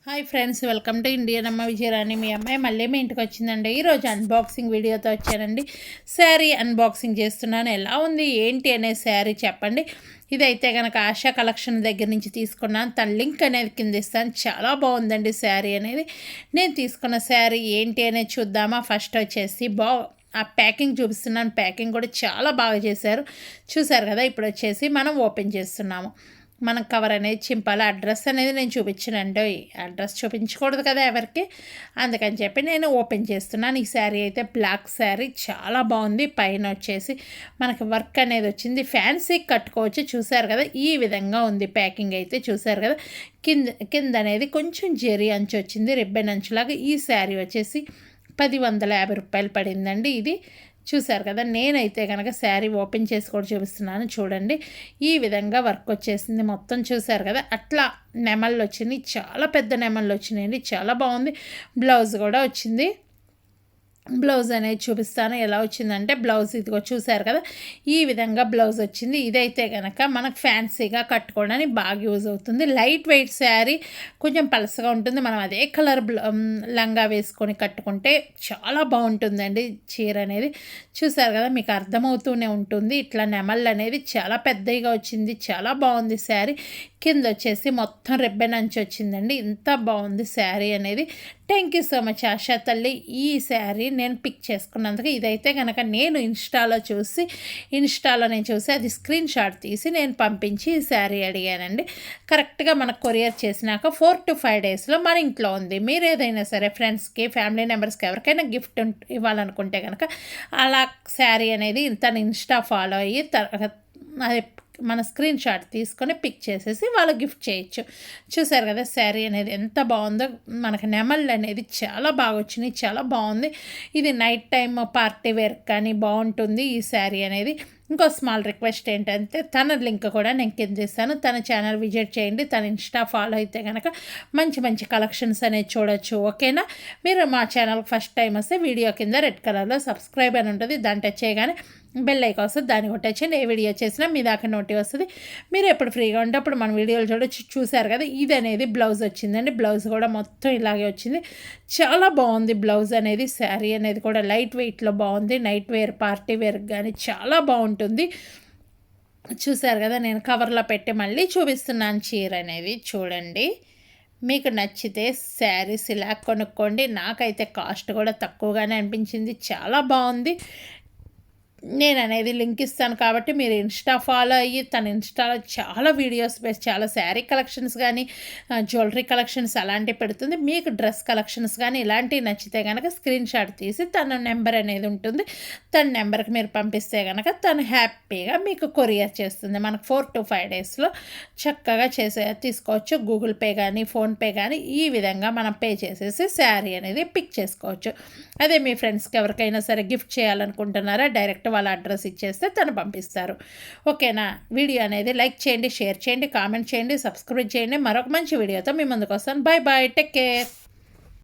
Hi friends, welcome to Indian అమ్మ విజయరాణి. మీ అమ్మాయి మళ్ళీ మీ ఇంటికి వచ్చిందండి. ఈరోజు అన్బాక్సింగ్ వీడియోతో వచ్చానండి. శారీ అన్బాక్సింగ్ చేస్తున్నాను. ఎలా ఉంది ఏంటి అనే శారీ చెప్పండి. ఇదైతే కనుక ఆశా కలెక్షన్ దగ్గర నుంచి తీసుకున్నాను. తన లింక్ అనేది కింద ఇస్తాను. చాలా బాగుందండి శారీ అనేది. నేను తీసుకున్న శారీ ఏంటి అనేది చూద్దామా. ఫస్ట్ వచ్చేసి ఆ ప్యాకింగ్ చూపిస్తున్నాను. ప్యాకింగ్ కూడా చాలా బాగా చేశారు. చూసారు కదా. ఇప్పుడు వచ్చేసి మనం ఓపెన్ చేస్తున్నాము. మనం కవర్ అనేది చింపాలి. అడ్రస్ అనేది నేను చూపించానండి. అడ్రస్ చూపించకూడదు కదా ఎవరికి, అందుకని చెప్పి నేను ఓపెన్ చేస్తున్నాను. ఈ శారీ అయితే బ్లాక్ శారీ చాలా బాగుంది. పైన వచ్చేసి మనకి వర్క్ అనేది వచ్చింది. ఫ్యాన్సీ కట్టుకోవచ్చు. చూసారు కదా, ఈ విధంగా ఉంది ప్యాకింగ్ అయితే. చూసారు కదా, కింద అనేది కొంచెం జెరీ అంచు వచ్చింది, రిబ్బన్ అంచులాగా. ఈ శారీ వచ్చేసి 1050 రూపాయలు పడిందండి. ఇది చూసారు కదా. నేనైతే కనుక శారీ ఓపెన్ చేసి కూడా చూపిస్తున్నాను. చూడండి, ఈ విధంగా వర్క్ వచ్చేసింది మొత్తం. చూసారు కదా, అట్లా నెమళ్ళు వచ్చినాయి. చాలా పెద్ద నెమళ్ళు వచ్చినాయండి. చాలా బాగుంది. బ్లౌజ్ కూడా వచ్చింది. బ్లౌజ్ అనేది చూపిస్తాను ఎలా వచ్చిందంటే. బ్లౌజ్ ఇదిగో చూసారు కదా, ఈ విధంగా బ్లౌజ్ వచ్చింది. ఇదైతే కనుక మనకు ఫ్యాన్సీగా కట్టుకోవడానికి బాగా యూజ్ అవుతుంది. లైట్ వెయిట్ శారీ, కొంచెం పలసగా ఉంటుంది. మనం అదే కలర్ లంగా వేసుకొని కట్టుకుంటే చాలా బాగుంటుందండి చీర అనేది. చూసారు కదా, మీకు అర్థమవుతూనే ఉంటుంది. ఇట్లా నెమళ్ళు అనేది చాలా పెద్దగా వచ్చింది. చాలా బాగుంది శారీ. కింద వచ్చేసి మొత్తం రిబ్బన్ అంచు వచ్చిందండి. ఇంత బాగుంది శారీ అనేది. Thank you so much ASHA తల్లి. ఈ శారీ నేను పిక్ చేసుకున్నందుకు. ఇదైతే కనుక నేను ఇన్స్టాలో చూసి అది స్క్రీన్ షాట్ తీసి నేను పంపించి ఈ శారీ అడిగానండి. కరెక్ట్గా మనకు కొరియర్ చేసినాక 4 to 5 డేస్లో మన ఇంట్లో ఉంది. మీరు ఏదైనా సరే ఫ్రెండ్స్కి, ఫ్యామిలీ మెంబర్స్కి ఎవరికైనా గిఫ్ట్ ఇవ్వాలనుకుంటే కనుక అలా శారీ అనేది తను ఇన్స్టా ఫాలో అయ్యి అది మన స్క్రీన్ షాట్ తీసుకొని పిక్ చేసేసి వాళ్ళకి గిఫ్ట్ చేయొచ్చు. చూసారు కదా శారీ అనేది ఎంత బాగుందో. మనకు నెమళ్ళు అనేది చాలా బాగా వచ్చినాయి. చాలా బాగుంది. ఇది నైట్ టైం పార్టీ వేర్ కానీ బాగుంటుంది ఈ శారీ అనేది. ఇంకో స్మాల్ రిక్వెస్ట్ ఏంటంటే, తన లింక్ కూడా నేను కింద ఇస్తాను. తన ఛానల్ విజిట్ చేయండి. తన ఇన్స్టా ఫాలో అయితే కనుక మంచి మంచి కలెక్షన్స్ అనేది చూడొచ్చు. ఓకేనా. మీరు మా ఛానల్కి ఫస్ట్ టైం వస్తే వీడియో కింద రెడ్ కలర్లో సబ్స్క్రైబ్ అని ఉంటుంది. దాన్ని టచ్ చేయగానే బెల్ ఐకాన్ వస్తుంది. దాన్ని కూడా టచ్ చేయండి. ఏ వీడియో చేసినా మీ దాకా నోటి వస్తుంది. మీరు ఎప్పుడు ఫ్రీగా ఉంటే అప్పుడు మన వీడియోలు చూడొచ్చు. చూసారు కదా, ఇది అనేది బ్లౌజ్ వచ్చిందండి. బ్లౌజ్ కూడా మొత్తం ఇలాగే వచ్చింది. చాలా బాగుంది బ్లౌజ్ అనేది. శారీ అనేది కూడా లైట్ వెయిట్లో బాగుంది. నైట్ వేర్, పార్టీ వేర్ కానీ చాలా బాగుంటుంది. చూసారు కదా, నేను కవర్లో పెట్టి మళ్ళీ చూపిస్తున్నాను చీర అనేది. చూడండి, మీకు నచ్చితే శారీస్ ఇలా కొనుక్కోండి. నాకైతే కాస్ట్ కూడా తక్కువగానే అనిపించింది. చాలా బాగుంది. నేను అనేది లింక్ ఇస్తాను కాబట్టి మీరు ఇన్స్టా ఫాలో అయ్యి తన ఇన్స్టాలో చాలా వీడియోస్ చాలా శారీ కలెక్షన్స్ కానీ, జ్యువెలరీ కలెక్షన్స్ అలాంటివి పెడుతుంది. మీకు డ్రెస్ కలెక్షన్స్ కానీ ఇలాంటివి నచ్చితే కనుక స్క్రీన్ షాట్ తీసి తన నెంబర్ అనేది ఉంటుంది. తన నెంబర్కి మీరు పంపిస్తే కనుక తను హ్యాపీగా మీకు కొరియర్ చేస్తుంది. మనకు 4 to 5 డేస్లో చక్కగా తీసుకోవచ్చు. గూగుల్ పే కానీ, ఫోన్పే కానీ ఈ విధంగా మనం పే చేసేసి శారీ అనేది పిక్ చేసుకోవచ్చు. అదే మీ ఫ్రెండ్స్కి ఎవరికైనా సరే గిఫ్ట్ చేయాలనుకుంటున్నారా, డైరెక్ట్ వాళ్ళ అడ్రస్ ఇచ్చేస్తే తను పంపిస్తారు. ఓకేనా. వీడియో అనేది లైక్ చేయండి, షేర్ చేయండి, కామెంట్ చేయండి, సబ్స్క్రైబ్ చేయండి. మరొక మంచి వీడియోతో మీ ముందుకు వస్తాను. Bye bye, take care.